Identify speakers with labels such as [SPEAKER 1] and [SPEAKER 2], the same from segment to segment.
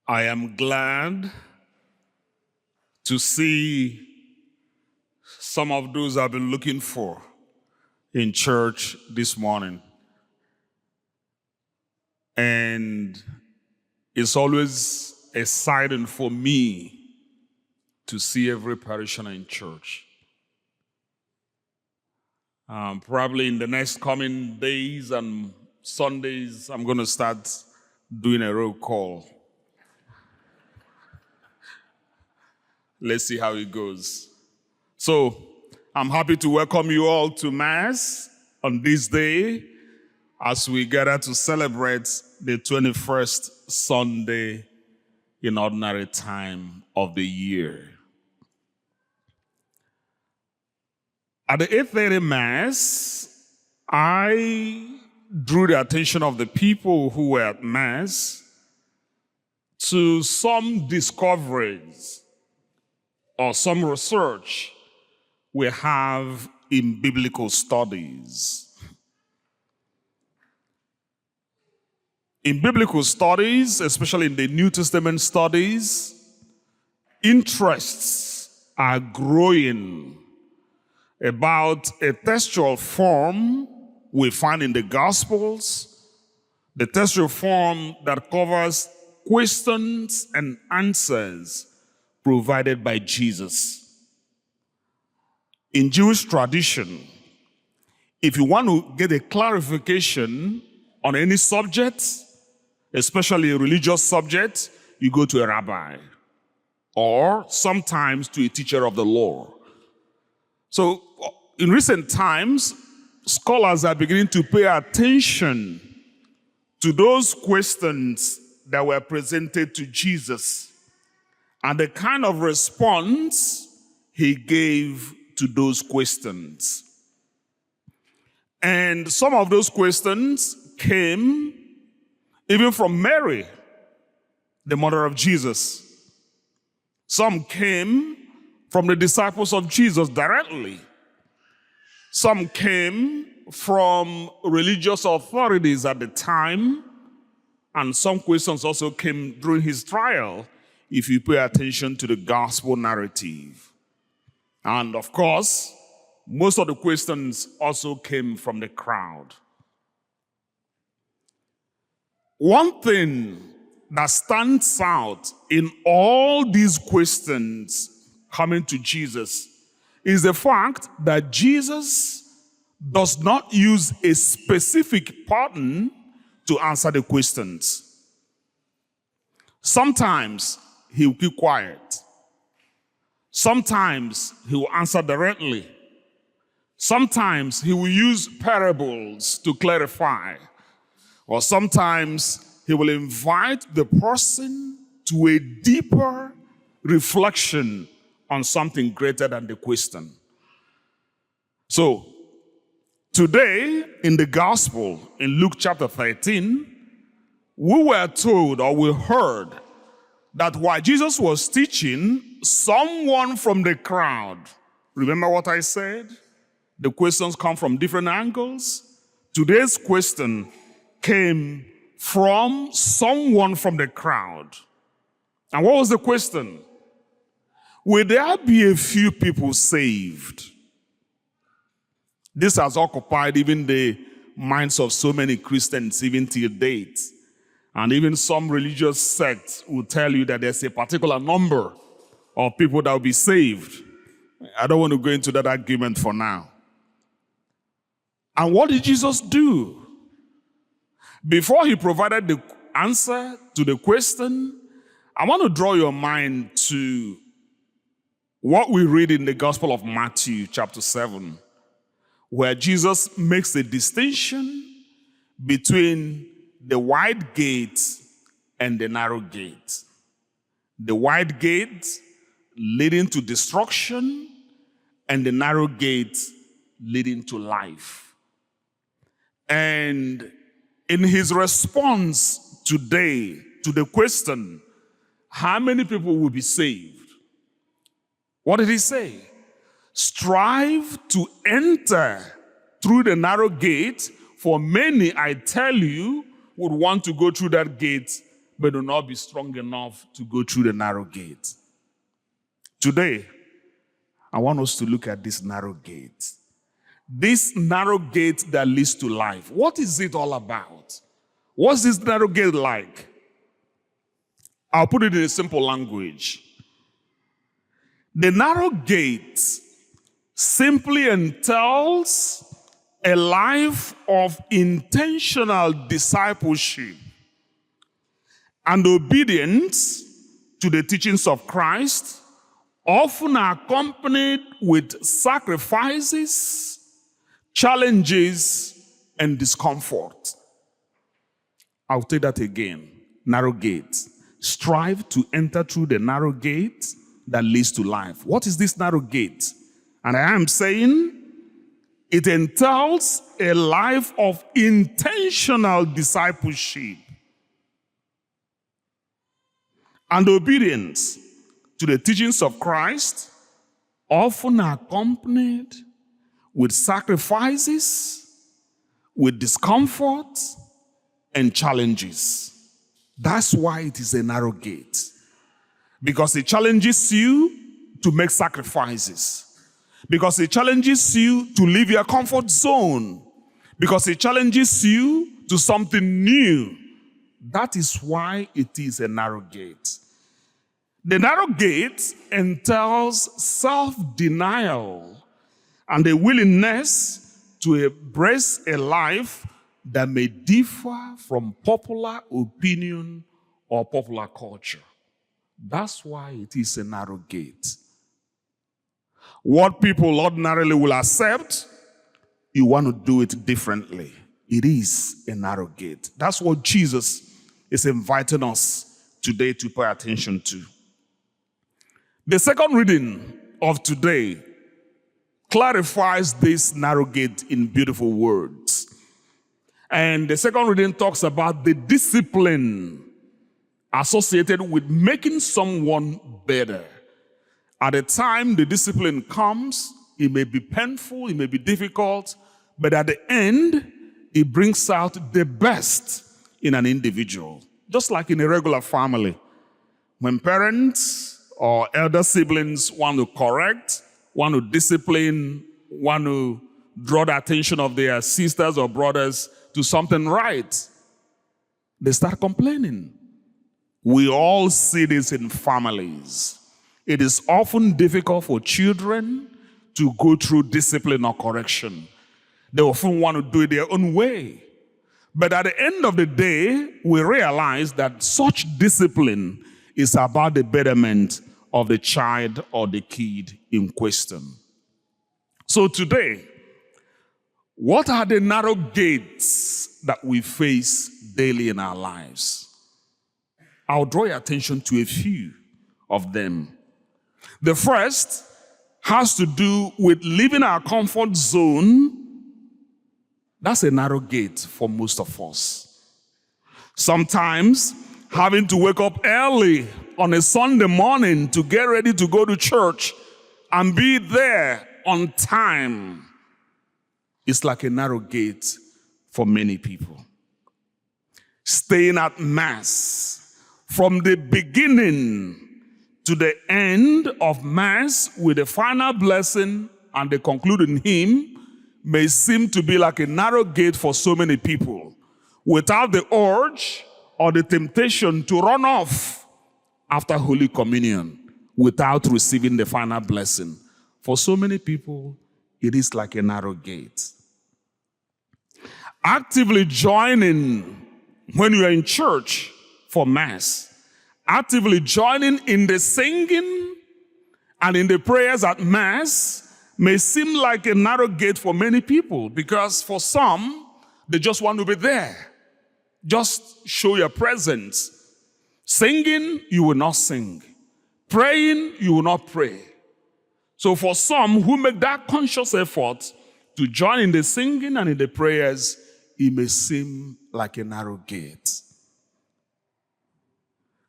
[SPEAKER 1] I am glad to see some of those I've been looking for in church this morning. And it's always exciting for me to see every parishioner in church. Probably in the next coming days and Sundays, I'm going to start doing a roll call. Let's see how it goes. So, I'm happy to welcome you all to Mass on this day as we gather to celebrate the 21st Sunday in ordinary time of the year. At the 8:30 Mass, I drew the attention of the people who were at Mass to some discoveries or some research we have in biblical studies. In biblical studies, especially in the New Testament studies, interests are growing about a textual form we find in the Gospels, the textual form that covers questions and answers provided by Jesus. In Jewish tradition, if you want to get a clarification on any subject, especially a religious subject, you go to a rabbi or sometimes to a teacher of the law. So in recent times, scholars are beginning to pay attention to those questions that were presented to Jesus and the kind of response he gave to those questions. And some of those questions came even from Mary, the mother of Jesus. Some came from the disciples of Jesus directly. Some came from religious authorities at the time, and some questions also came during his trial, if you pay attention to the gospel narrative. And of course, most of the questions also came from the crowd. One thing that stands out in all these questions coming to Jesus is the fact that Jesus does not use a specific pattern to answer the questions. Sometimes he will keep quiet. Sometimes he will answer directly. Sometimes he will use parables to clarify. Or sometimes he will invite the person to a deeper reflection on something greater than the question. So, today in the gospel, in Luke chapter 13, we were told or we heard that while Jesus was teaching, someone from the crowd, remember what I said? The questions come from different angles. Today's question came from someone from the crowd. And what was the question? Will there be a few people saved? This has occupied even the minds of so many Christians even till date. And even some religious sects will tell you that there's a particular number of people that will be saved. I don't want to go into that argument for now. And what did Jesus do? Before he provided the answer to the question, I want to draw your mind to what we read in the Gospel of Matthew chapter 7, where Jesus makes a distinction between the wide gate and the narrow gate. The wide gate leading to destruction and the narrow gate leading to life. And in his response today to the question, how many people will be saved? What did he say? Strive to enter through the narrow gate, for many, I tell you, would want to go through that gate, but do not be strong enough to go through the narrow gate. Today, I want us to look at this narrow gate. This narrow gate that leads to life. What is it all about? What's this narrow gate like? I'll put it in a simple language. The narrow gate simply entails a life of intentional discipleship and obedience to the teachings of Christ, often accompanied with sacrifices, challenges, and discomfort. I'll take that again. Narrow gate. Strive to enter through the narrow gate that leads to life. What is this narrow gate? And I am saying it entails a life of intentional discipleship and obedience to the teachings of Christ, often accompanied with sacrifices, with discomfort, and challenges. That's why it is a narrow gate. Because it challenges you to make sacrifices. Because it challenges you to leave your comfort zone. Because it challenges you to something new. That is why it is a narrow gate. The narrow gate entails self-denial and a willingness to embrace a life that may differ from popular opinion or popular culture. That's why it is a narrow gate. What people ordinarily will accept, you want to do it differently. It is a narrow gate. That's what Jesus is inviting us today to pay attention to. The second reading of today clarifies this narrow gate in beautiful words. And the second reading talks about the discipline associated with making someone better. At the time the discipline comes, it may be painful, it may be difficult, but at the end, it brings out the best in an individual. Just like in a regular family. When parents or elder siblings want to correct, want to discipline, want to draw the attention of their sisters or brothers to something right, they start complaining. We all see this in families. It is often difficult for children to go through discipline or correction. They often want to do it their own way. But at the end of the day, we realize that such discipline is about the betterment of the child or the kid in question. So today, what are the narrow gates that we face daily in our lives? I'll draw your attention to a few of them. The first has to do with leaving our comfort zone. That's a narrow gate for most of us. Sometimes having to wake up early on a Sunday morning to get ready to go to church and be there on time is like a narrow gate for many people. Staying at Mass from the beginning to the end of Mass with the final blessing and the concluding hymn may seem to be like a narrow gate for so many people without the urge or the temptation to run off after Holy Communion without receiving the final blessing. For so many people, it is like a narrow gate. Actively joining when you are in church for Mass, actively joining in the singing and in the prayers at Mass may seem like a narrow gate for many people because for some, they just want to be there. Just show your presence. Singing, you will not sing. Praying, you will not pray. So for some who make that conscious effort to join in the singing and in the prayers, it may seem like a narrow gate.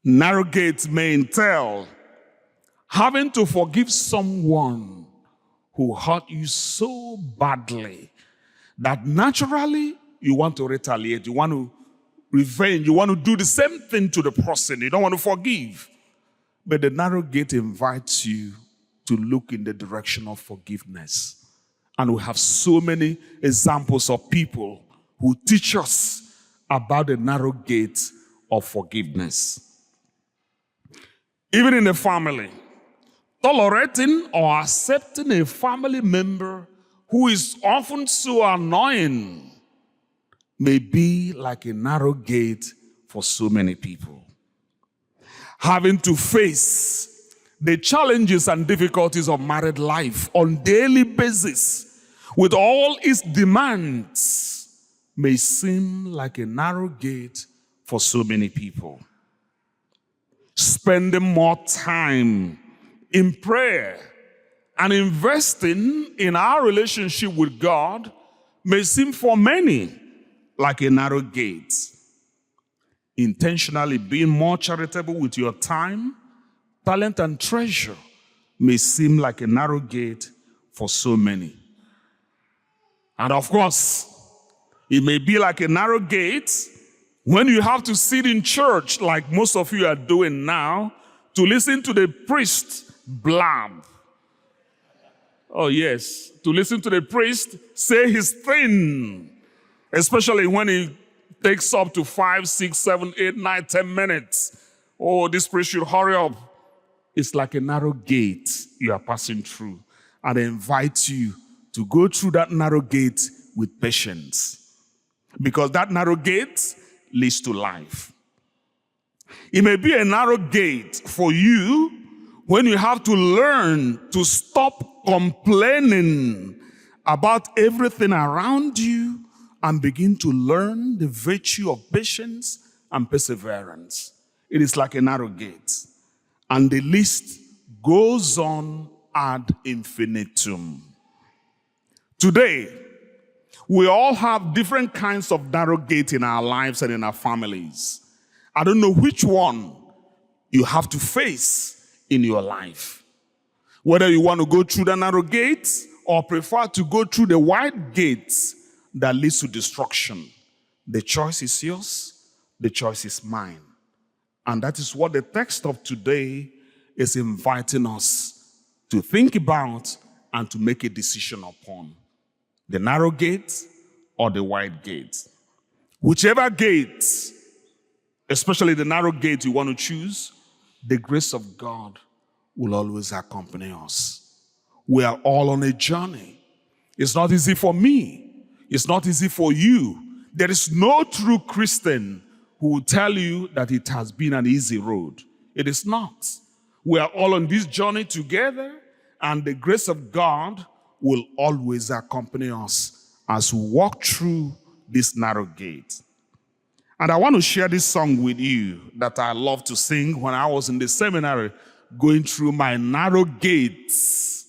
[SPEAKER 1] Narrow gates may entail having to forgive someone who hurt you so badly that naturally you want to retaliate. You want to revenge. You want to do the same thing to the person. You don't want to forgive. But the narrow gate invites you to look in the direction of forgiveness. And we have so many examples of people who teach us about the narrow gate of forgiveness. Even in the family, tolerating or accepting a family member who is often so annoying may be like a narrow gate for so many people. Having to face the challenges and difficulties of married life on daily basis with all its demands may seem like a narrow gate for so many people. Spending more time in prayer and investing in our relationship with God may seem for many like a narrow gate. Intentionally being more charitable with your time, talent, and treasure may seem like a narrow gate for so many. And of course, it may be like a narrow gate when you have to sit in church, like most of you are doing now, to listen to the priest blab. Oh yes, to listen to the priest say his thing, especially when he takes up to 5, 6, 7, 8, 9, 10 minutes. Oh, this priest should hurry up. It's like a narrow gate you are passing through, and I invite you to go through that narrow gate with patience, because that narrow gate leads to life. It may be a narrow gate for you when you have to learn to stop complaining about everything around you and begin to learn the virtue of patience and perseverance. It is like a narrow gate, and the list goes on ad infinitum. Today, we all have different kinds of narrow gates in our lives and in our families. I don't know which one you have to face in your life. Whether you want to go through the narrow gate or prefer to go through the wide gates that leads to destruction. The choice is yours, the choice is mine. And that is what the text of today is inviting us to think about and to make a decision upon. The narrow gate or the wide gate. Whichever gate, especially the narrow gate you want to choose, the grace of God will always accompany us. We are all on a journey. It's not easy for me. It's not easy for you. There is no true Christian who will tell you that it has been an easy road. It is not. We are all on this journey together, and the grace of God will always accompany us as we walk through this narrow gate. And I want to share this song with you that I love to sing when I was in the seminary going through my narrow gates.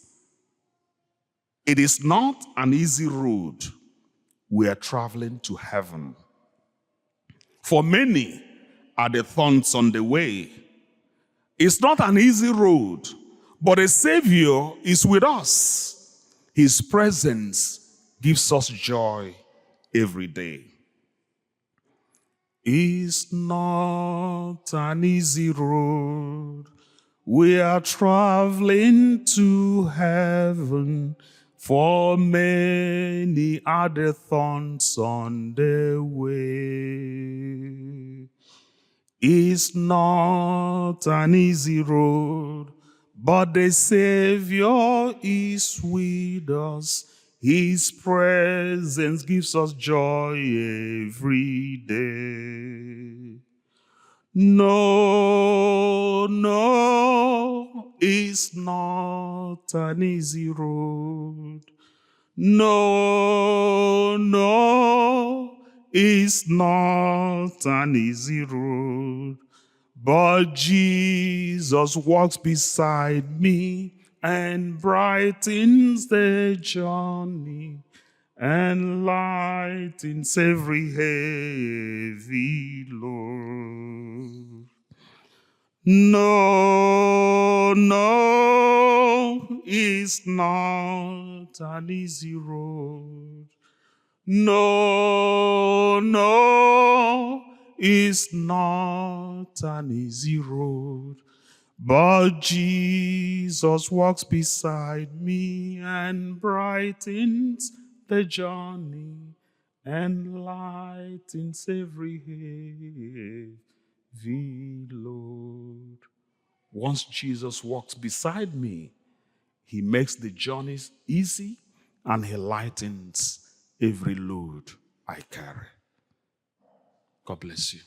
[SPEAKER 1] It is not an easy road. We are traveling to heaven. For many are the thorns on the way. It's not an easy road, but a Savior is with us. His presence gives us joy every day. It's not an easy road. We are traveling to heaven. For many are the thorns on the way. It's not an easy road, but the Savior is with us. His presence gives us joy every day. No, it's not an easy road. No, it's not an easy road. But Jesus walks beside me and brightens the journey and lightens every heavy load. No, it's not an easy road. No, is not an easy road, but Jesus walks beside me and brightens the journey and lightens every heavy load. Once Jesus walks beside me, he makes the journeys easy and he lightens every load I carry. God bless you.